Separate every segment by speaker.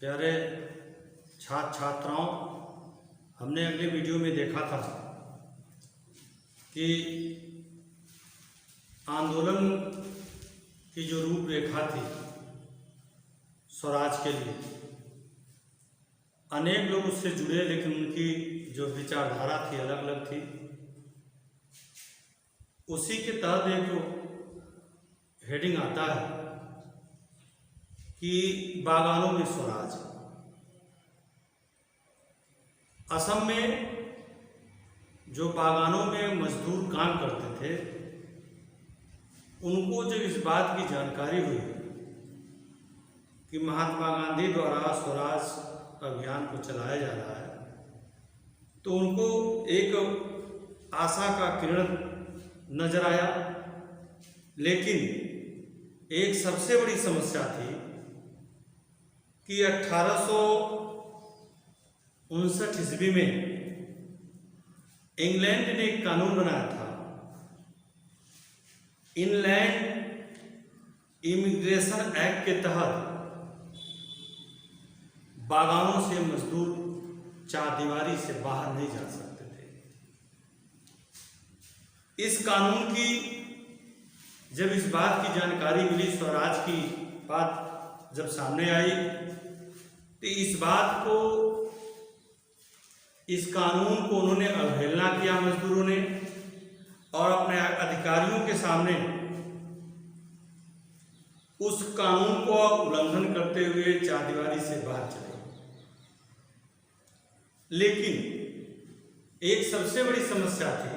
Speaker 1: प्यारे छात्र छात्राओं, हमने अगले वीडियो में देखा था कि आंदोलन की जो रूपरेखा थी स्वराज के लिए, अनेक लोग उससे जुड़े, लेकिन उनकी जो विचारधारा थी अलग अलग थी। उसी के तहत एक हेडिंग आता है कि बागानों में स्वराज। असम में जो बागानों में मजदूर काम करते थे, उनको जब इस बात की जानकारी हुई कि महात्मा गांधी द्वारा स्वराज अभियान को चलाया जा रहा है, तो उनको एक आशा का किरण नजर आया। लेकिन एक सबसे बड़ी समस्या थी कि 1859 ईस्वी में इंग्लैंड ने एक कानून बनाया था, इनलैंड इमिग्रेशन एक्ट के तहत बागानों से मजदूर चारदीवारी से बाहर नहीं जा सकते थे। इस कानून की जब इस बात की जानकारी मिली, स्वराज की बात जब सामने आई, तो इस कानून को उन्होंने अवहेलना किया मजदूरों ने, और अपने अधिकारियों के सामने उस कानून को उल्लंघन करते हुए चारदीवारी से बाहर चले। लेकिन एक सबसे बड़ी समस्या थी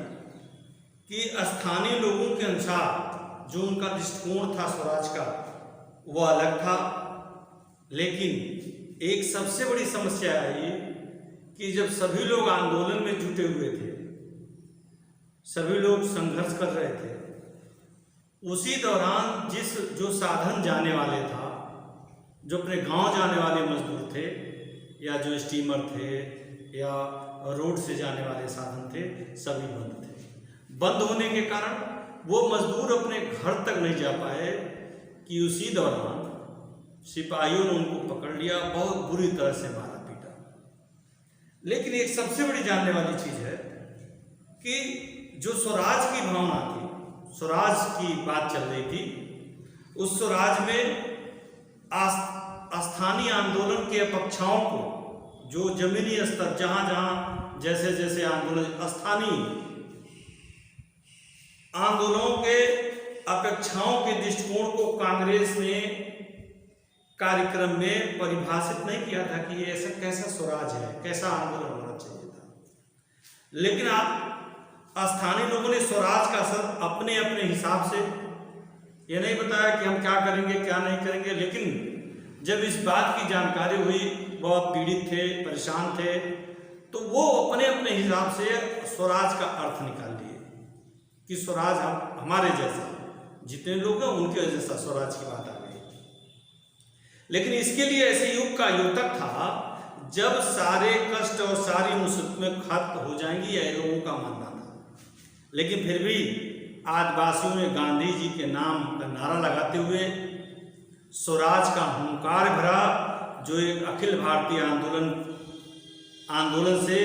Speaker 1: कि स्थानीय लोगों के अनुसार जो उनका दृष्टिकोण था स्वराज का, वह अलग था। लेकिन एक सबसे बड़ी समस्या आई कि जब सभी लोग आंदोलन में जुटे हुए थे, सभी लोग संघर्ष कर रहे थे, उसी दौरान जो साधन जाने वाले था, जो अपने गांव जाने वाले मजदूर थे, या जो स्टीमर थे या रोड से जाने वाले साधन थे, सभी बंद थे। बंद होने के कारण वो मजदूर अपने घर तक नहीं जा पाए कि उसी दौरान सिपाहियों ने उनको पकड़ लिया, बहुत बुरी तरह से मारा पीटा। लेकिन एक सबसे बड़ी जानने वाली चीज है कि जो स्वराज की भावना थी, स्वराज की बात चल रही थी, उस स्वराज में स्थानीय आंदोलन के अपक्षाओं को, जो जमीनी स्तर, जहां जहां जैसे जैसे आंदोलन, स्थानीय आंदोलनों के अपेक्षाओं के दृष्टिकोण को कांग्रेस ने कार्यक्रम में परिभाषित नहीं किया था कि ये ऐसा कैसा स्वराज है, कैसा आंदोलन होना चाहिए था। लेकिन स्थानीय लोगों ने स्वराज का असर अपने अपने हिसाब से, ये नहीं बताया कि हम क्या करेंगे क्या नहीं करेंगे। लेकिन जब इस बात की जानकारी हुई, बहुत पीड़ित थे, परेशान थे, तो वो अपने अपने हिसाब से स्वराज का अर्थ निकाल लिए कि स्वराज हमारे जैसा, जितने लोग हैं उनके जैसा स्वराज की बात आ गई। लेकिन इसके लिए ऐसे युग का योतक था जब सारे कष्ट और सारी मुसीबतें खत्म हो जाएंगी, यह लोगों का मानना था। लेकिन फिर भी आदिवासियों ने गांधी जी के नाम का नारा लगाते हुए स्वराज का हुंकार भरा, जो एक अखिल भारतीय आंदोलन से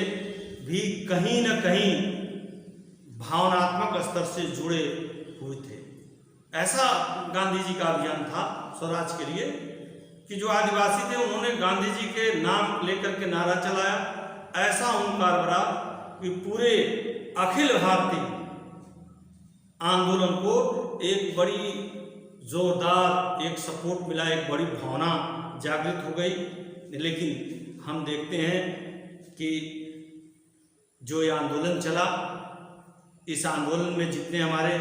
Speaker 1: भी कहीं न कहीं भावनात्मक स्तर से जुड़े हुए थे। ऐसा गांधी जी का अभियान था स्वराज के लिए कि जो आदिवासी थे, उन्होंने गांधी जी के नाम लेकर के नारा चलाया। ऐसा हुंकार भरा कि पूरे अखिल भारतीय आंदोलन को एक बड़ी जोरदार एक सपोर्ट मिला, एक बड़ी भावना जागृत हो गई। लेकिन हम देखते हैं कि जो ये आंदोलन चला, इस आंदोलन में जितने हमारे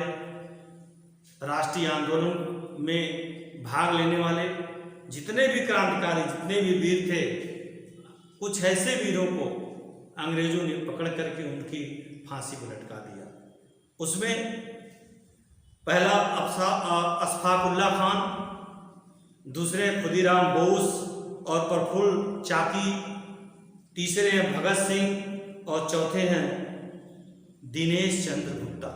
Speaker 1: राष्ट्रीय आंदोलन में भाग लेने वाले जितने भी क्रांतिकारी, जितने भी वीर थे, कुछ ऐसे वीरों को अंग्रेजों ने पकड़ करके उनकी फांसी को लटका दिया। उसमें पहला अशफाकुल्ला खान, दूसरे खुदीराम बोस और प्रफुल्ल चाकी, तीसरे हैं भगत सिंह और चौथे हैं दिनेश चंद्र गुप्ता।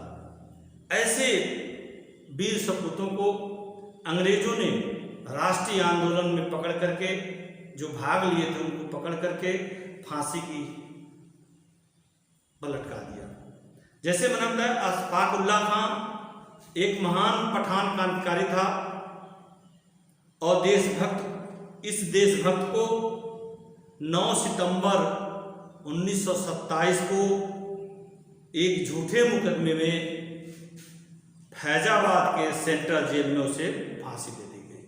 Speaker 1: ऐसे वीर सपूतों को अंग्रेजों ने राष्ट्रीय आंदोलन में पकड़ करके जो भाग लिए थे उनको पकड़ करके फांसी की पर लटका दिया। जैसे मैंने बताया, अशफाक उल्लाह खां एक महान पठान क्रांतिकारी था और देशभक्त। इस देशभक्त को 9 सितंबर 1927 को एक झूठे मुकदमे में फैजाबाद के सेंट्रल जेल में उसे फांसी दे दी गई।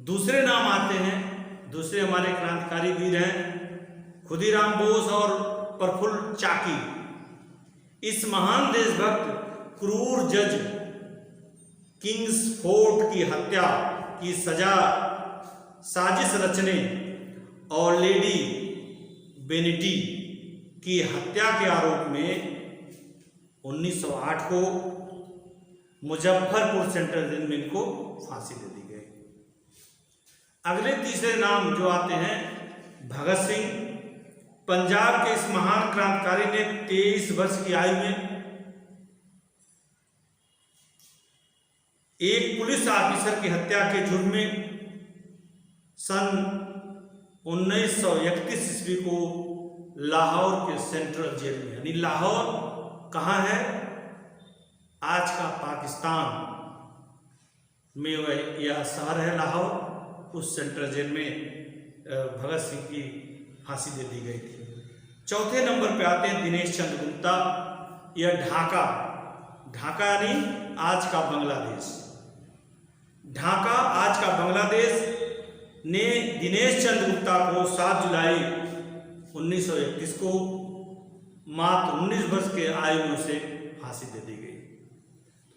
Speaker 1: दूसरे नाम आते हैं, दूसरे हमारे क्रांतिकारी वीर हैं खुदीराम बोस और प्रफुल्ल चाकी। इस महान देशभक्त क्रूर जज किंग्सफोर्ड की हत्या की सजा साजिश रचने और लेडी बेनिटी की हत्या के आरोप में 1908 को मुजफ्फरपुर सेंट्रल जेल में इनको फांसी दे दी गई। अगले तीसरे नाम जो आते हैं, भगत सिंह। पंजाब के इस महान क्रांतिकारी ने 23 वर्ष की आयु में एक पुलिस ऑफिसर की हत्या के जुर्म में सन 1931 ईस्वी को लाहौर के सेंट्रल जेल में, यानी लाहौर कहाँ है, आज का पाकिस्तान में वह यह शहर है लाहौर, उस सेंट्रल जेल में भगत सिंह की फांसी दे दी गई थी। चौथे नंबर पे आते हैं दिनेश चंद्र गुप्ता। यह ढाका, ढाका यानी आज का बांग्लादेश, ढाका आज का बांग्लादेश ने दिनेश चंद्र गुप्ता को 7 जुलाई 1931 को मात्र 19 वर्ष के आयु में उसे फांसी दे दी गई।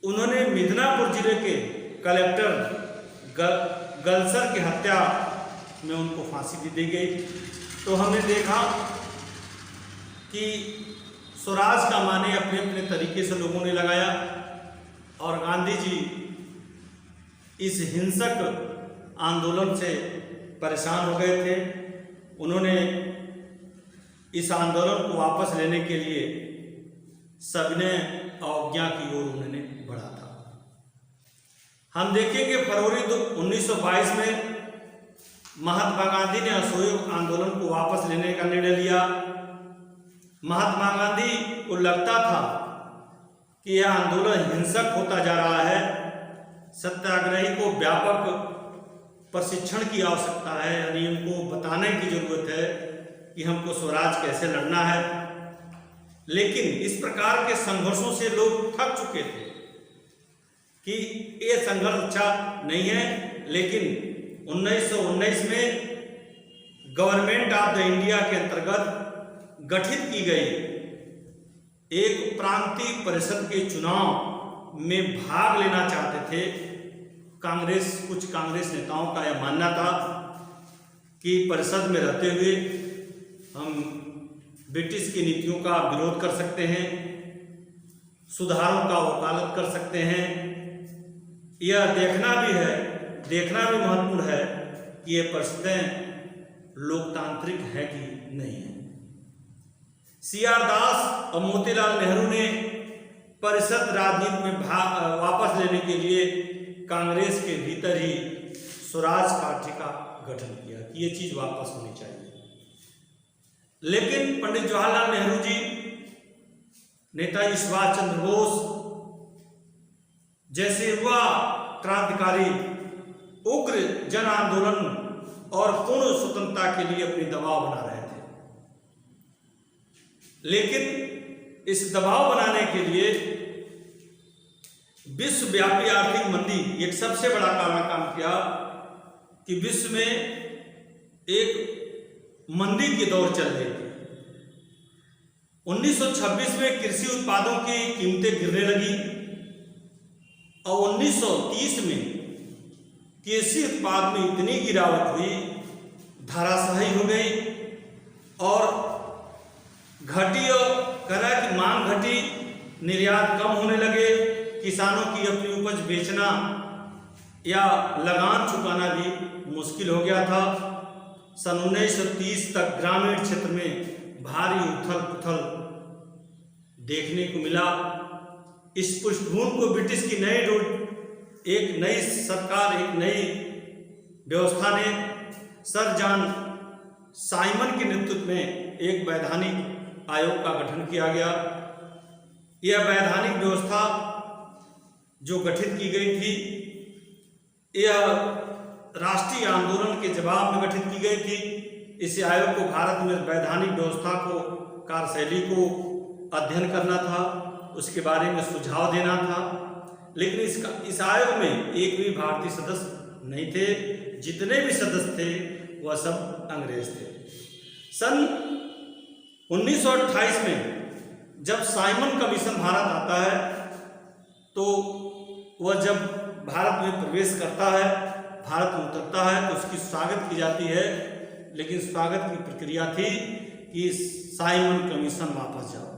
Speaker 1: उन्होंने मिदनापुर जिले के कलेक्टर गलसर की हत्या में उनको फांसी दी गई। तो हमने देखा कि स्वराज का माने अपने अपने तरीके से लोगों ने लगाया और गांधी जी इस हिंसक आंदोलन से परेशान हो गए थे। उन्होंने इस आंदोलन को वापस लेने के लिए सविनय अवज्ञा की ओर उन्होंने बढ़ा था। हम देखेंगे फरवरी 1922 में महात्मा गांधी ने असहयोग आंदोलन को वापस लेने का निर्णय लिया। महात्मा गांधी को लगता था कि यह आंदोलन हिंसक होता जा रहा है, सत्याग्रही को व्यापक प्रशिक्षण की आवश्यकता है, यानी उनको बताने की जरूरत है कि हमको स्वराज कैसे लड़ना है। लेकिन इस प्रकार के संघर्षों से लोग थक चुके थे कि ये संघर्ष अच्छा नहीं है। लेकिन 1919 में गवर्नमेंट ऑफ द इंडिया के अंतर्गत गठित की गई एक प्रांतीय परिषद के चुनाव में भाग लेना चाहते थे कांग्रेस। कुछ कांग्रेस नेताओं का यह मानना था कि परिषद में रहते हुए हम ब्रिटिश की नीतियों का विरोध कर सकते हैं, सुधारों का वकालत कर सकते हैं। यह देखना भी महत्वपूर्ण है कि ये परिषदें लोकतांत्रिक है कि नहीं है। CR दास और मोतीलाल नेहरू ने परिषद राजनीति में वापस लेने के लिए कांग्रेस के भीतर ही स्वराज पार्टी का गठन किया कि ये चीज वापस होनी चाहिए। लेकिन पंडित जवाहरलाल नेहरू जी, नेताजी सुभाष चंद्र बोस जैसे युवा क्रांतिकारी उग्र जन आंदोलन और पूर्ण स्वतंत्रता के लिए अपनी दबाव बना रहे थे। लेकिन इस दबाव बनाने के लिए विश्वव्यापी आर्थिक मंदी एक सबसे बड़ा काम किया कि विश्व में एक मंदी की दौर चल रही थी। 1926 में कृषि उत्पादों की कीमतें गिरने लगी और 1930 में कृषि उत्पाद में इतनी गिरावट हुई, धराशायी हो गई और घटी और करा कि मांग घटी, निर्यात कम होने लगे, किसानों की अपनी उपज बेचना या लगान चुकाना भी मुश्किल हो गया था। सन 1930 तक ग्रामीण क्षेत्र में भारी उथल पुथल देखने को मिला। इस पृष्ठभूमि को ब्रिटिश की एक नई सरकार, एक नई व्यवस्था ने सर जॉन साइमन के नेतृत्व में एक वैधानिक आयोग का गठन किया गया। यह वैधानिक व्यवस्था जो गठित की गई थी, यह राष्ट्रीय आंदोलन के जवाब में गठित की गई थी। इस आयोग को भारत में वैधानिक व्यवस्था को, कार्यशैली को अध्ययन करना था, उसके बारे में सुझाव देना था। लेकिन इस आयोग में एक भी भारतीय सदस्य नहीं थे। जितने भी सदस्य थे वह सब अंग्रेज थे। सन 1928 में जब साइमन कमीशन भारत आता है, तो वह जब भारत में प्रवेश करता है, भारत में उतरता है, तो उसकी स्वागत की जाती है। लेकिन स्वागत की प्रक्रिया थी कि साइमन कमीशन वापस जाओ,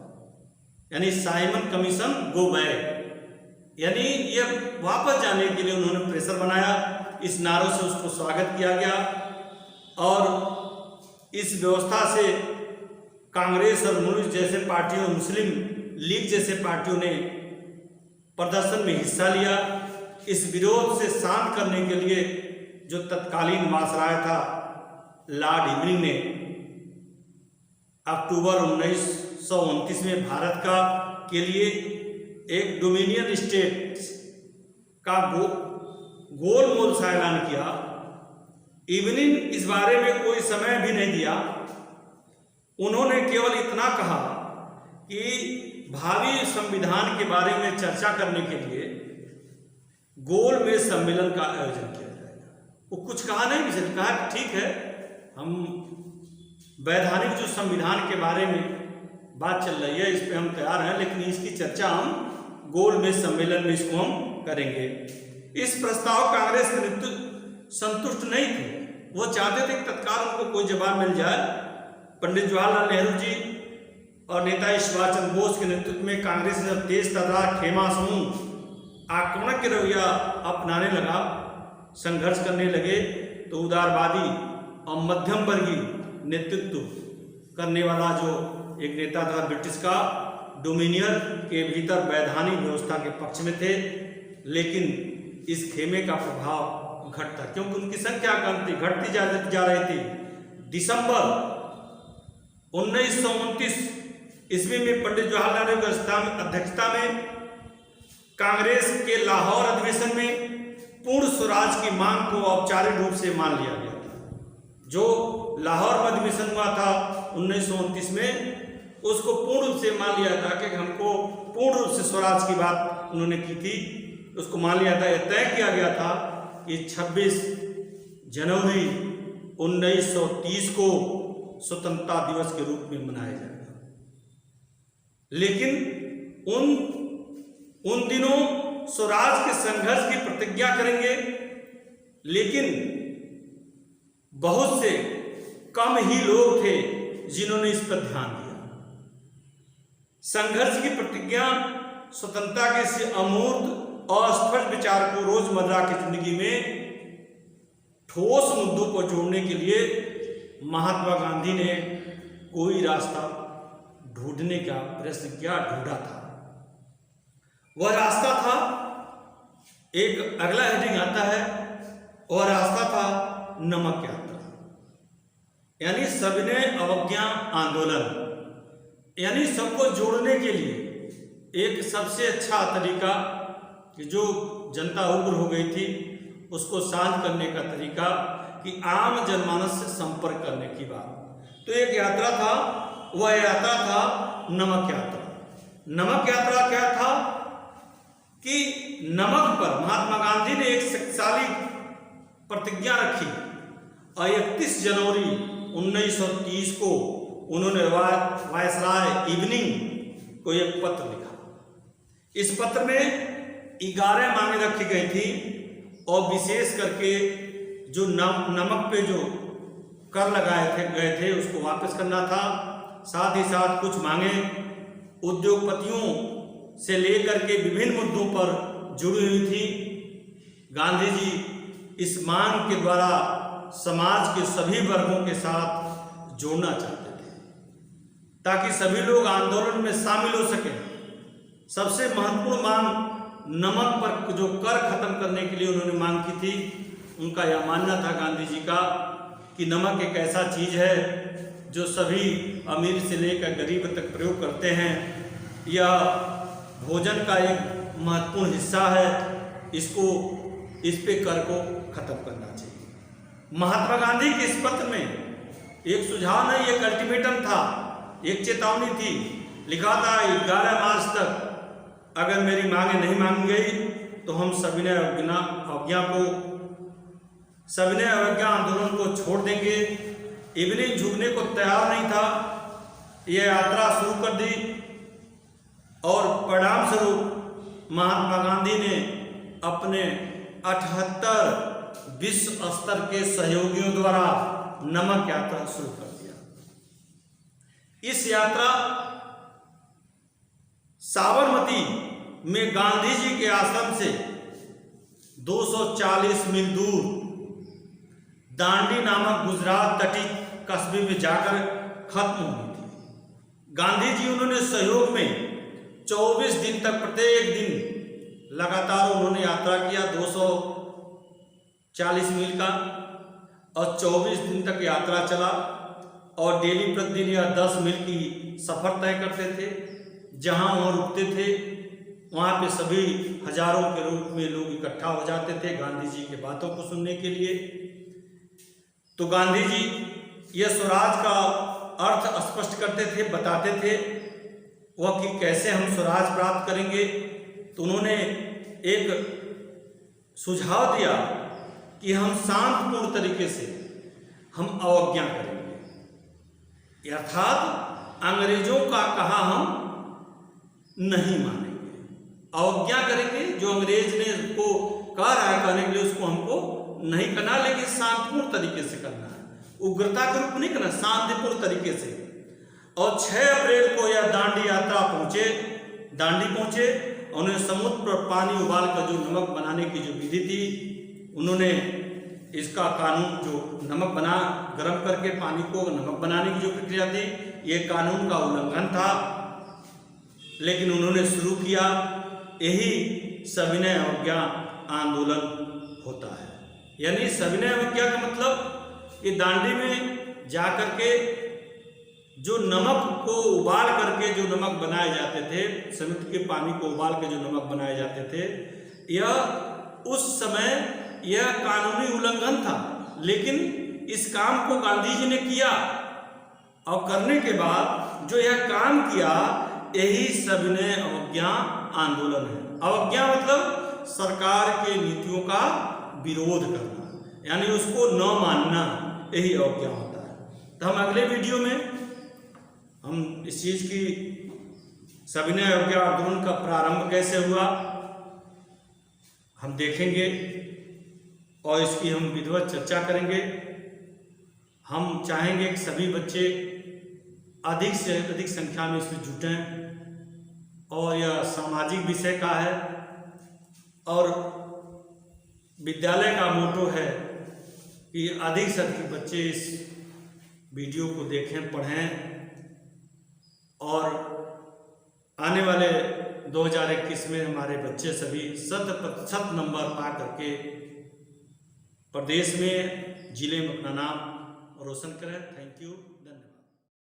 Speaker 1: यानी साइमन कमीशन गो बैक, यानी ये वापस जाने के लिए उन्होंने प्रेशर बनाया। इस नारों से उसको स्वागत किया गया और इस व्यवस्था से कांग्रेस और मुस्लिम जैसे पार्टियों, मुस्लिम लीग जैसे पार्टियों ने प्रदर्शन में हिस्सा लिया। इस विरोध से शांत करने के लिए जो तत्कालीन वायसराय था लॉर्ड इरविन ने अक्टूबर 1929 में भारत का के लिए एक डोमिनियन स्टेट का गोल मोल सा ऐलान किया। इरविन इस बारे में कोई समय भी नहीं दिया। उन्होंने केवल इतना कहा कि भावी संविधान के बारे में चर्चा करने के लिए गोल मेज सम्मेलन का आयोजन किया जाएगा। वो कुछ कहा नहीं, सिर्फ कहा कि ठीक है, हम वैधानिक जो संविधान के बारे में बात चल रही है इस पे हम तैयार हैं, लेकिन इसकी चर्चा हम गोल मेज सम्मेलन में इसको हम करेंगे। इस प्रस्ताव कांग्रेस के नेतृत्व संतुष्ट नहीं थे। वो चाहते थे कि तत्काल उनको कोई जवाब मिल जाए। पंडित जवाहरलाल नेहरू जी और नेताजी सुभाष चंद्र बोस के नेतृत्व में कांग्रेस ने तेज तर्रार खेमा समूह आक्रमण के रवैया अपनाने लगा, संघर्ष करने लगे, तो उदारवादी और मध्यम वर्गीय नेतृत्व करने वाला जो एक नेता था ब्रिटिश का, डोमिनियन के भीतर वैधानिक व्यवस्था के पक्ष में थे। लेकिन इस खेमे का प्रभाव घटता, क्योंकि उनकी संख्या कम थी, घटती जा रही थी। दिसंबर 1929 ईस्वी में पंडित जवाहरलाल नेहरू की अध्यक्षता में कांग्रेस के लाहौर अधिवेशन में पूर्ण स्वराज की मांग को औपचारिक रूप से मान लिया गया था। जो लाहौर में अधिवेशन हुआ था 1929 में, उसको पूर्ण रूप से मान लिया था कि हमको पूर्ण रूप से स्वराज की बात उन्होंने की थी, उसको मान लिया था। यह तय किया गया था कि 26 जनवरी 1930 को स्वतंत्रता दिवस के रूप में मनाया जाएगा। लेकिन उन दिनों स्वराज के संघर्ष की प्रतिज्ञा करेंगे, लेकिन बहुत से कम ही लोग थे जिन्होंने इस पर ध्यान दिया। संघर्ष की प्रतिज्ञा स्वतंत्रता के इस अमूर्त और स्पष्ट विचार को रोजमर्रा की जिंदगी में ठोस मुद्दों को जोड़ने के लिए महात्मा गांधी ने कोई रास्ता ढूंढने का प्रयत्न किया, ढूंढा था। वह रास्ता था, एक अगला हेडिंग आता है, वह रास्ता था नमक यात्रा, यानी सविनय अवज्ञा आंदोलन, यानी सबको जोड़ने के लिए एक सबसे अच्छा तरीका कि जो जनता उग्र हो गई थी उसको शांत करने का तरीका कि आम जनमानस से संपर्क करने की बात। तो एक यात्रा था, वह यात्रा था नमक यात्रा। नमक यात्रा क्या था कि नमक पर महात्मा गांधी ने एक शक्तिशाली प्रतिज्ञा रखी और 31 जनवरी 1930 को उन्होंने वायसराय इवनिंग को एक पत्र लिखा। इस पत्र में 11 मांगे रखी गई थी और विशेष करके जो नमक पे जो कर गए थे उसको वापस करना था। साथ ही साथ कुछ मांगे उद्योगपतियों से लेकर के विभिन्न मुद्दों पर जुड़ी हुई थी। गांधी जी इस मांग के द्वारा समाज के सभी वर्गों के साथ जोड़ना चाहते थे ताकि सभी लोग आंदोलन में शामिल हो सके। सबसे महत्वपूर्ण मांग नमक पर जो कर खत्म करने के लिए उन्होंने मांग की थी। उनका यह मानना था गांधी जी का कि नमक एक ऐसा चीज़ है जो सभी अमीर से लेकर गरीब तक प्रयोग करते हैं। यह भोजन का एक महत्वपूर्ण हिस्सा है। इस पे कर को खत्म करना चाहिए। महात्मा गांधी के इस पत्र में एक सुझाव नहीं, एक अल्टीमेटम था, एक चेतावनी थी। लिखा था 11 मार्च तक अगर मेरी मांगे नहीं मांगी गई तो हम सविनय अवज्ञा आंदोलन को छोड़ देंगे। इवनिंग झुकने को तैयार नहीं था। यह यात्रा शुरू कर दी और परिणाम स्वरूप महात्मा गांधी ने अपने 78 विश्व स्तर के सहयोगियों द्वारा नमक यात्रा शुरू कर दिया। इस यात्रा साबरमती में गांधी जी के आश्रम से 240 मील दूर दांडी नामक गुजरात तटीय कस्बे में जाकर खत्म हुई थी। गांधी जी उन्होंने सहयोग में 24 दिन तक प्रत्येक दिन लगातार उन्होंने यात्रा किया 240 मील का, और 24 दिन तक यात्रा चला और डेली प्रतिदिन या 10 मील की सफर तय करते थे। जहां वह रुकते थे वहां पे सभी हजारों के रूप में लोग इकट्ठा हो जाते थे गांधी जी की बातों को सुनने के लिए। तो गांधी जी यह स्वराज का अर्थ स्पष्ट करते थे, बताते थे वह कि कैसे हम स्वराज प्राप्त करेंगे। तो उन्होंने एक सुझाव दिया कि हम शांतिपूर्ण तरीके से हम अवज्ञा करेंगे, अर्थात अंग्रेजों का कहा हम नहीं मानेंगे, अवज्ञा करेंगे। जो अंग्रेज ने को कह रहा है करने के लिए उसको हमको नहीं करना, लेकिन शांतिपूर्ण तरीके से करना है, उग्रता के रूप नहीं करना, शांतिपूर्ण तरीके से। और 6 अप्रैल को यह दांडी यात्रा दांडी पहुंचे। उन्होंने समुद्र पर पानी उबाल कर जो नमक बनाने की जो विधि थी, उन्होंने इसका कानून जो नमक गर्म करके पानी को नमक बनाने की जो प्रक्रिया थी, ये कानून का उल्लंघन था, लेकिन उन्होंने शुरू किया। यही सविनय अवज्ञा आंदोलन होता है। यानी सविनय अवज्ञा का मतलब कि दांडी में जाकर के जो नमक को उबाल करके जो नमक बनाए जाते थे, समुद्र के पानी को उबाल के जो नमक बनाए जाते थे, यह उस समय यह कानूनी उल्लंघन था। लेकिन इस काम को गांधी जी ने किया और करने के बाद जो यह काम किया, यही सविनय अवज्ञा आंदोलन है। अवज्ञा मतलब सरकार के नीतियों का विरोध करना, यानी उसको न मानना, यही अवज्ञा होता है। तो हम अगले वीडियो में हम इस चीज की सविनय अवज्ञा आंदोलन का प्रारंभ कैसे हुआ हम देखेंगे और इसकी हम विधिवत चर्चा करेंगे। हम चाहेंगे कि सभी बच्चे अधिक से अधिक संख्या में इसमें जुटें, और यह सामाजिक विषय का है और विद्यालय का मोटो है कि अधिक से अधिक बच्चे इस वीडियो को देखें, पढ़ें, और आने वाले 2021 में हमारे बच्चे सभी 100% नंबर पा करके प्रदेश में, जिले में अपना नाम रोशन करें। Thank you.